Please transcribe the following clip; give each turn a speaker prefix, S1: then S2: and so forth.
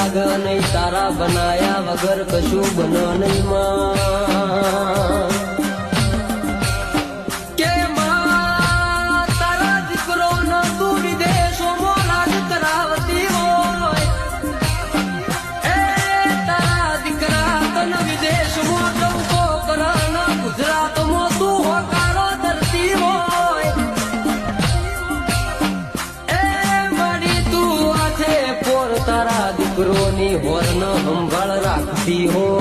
S1: લાગે નહીં તારા બનાયા વગર કશું બન નહીં માં કે માં તારા દીકરો ન તું વિદેશોમાં રાજ કરાવતી હોય એ તારા દીકરા તન વિદેશમાં ડંકો કરાના ગુજરાતમાં તું હોકારો ધરતી હોય એ મારી તું આથે પોર તારા દીકરોની હોર્ન સંભાળ રાખતી હોય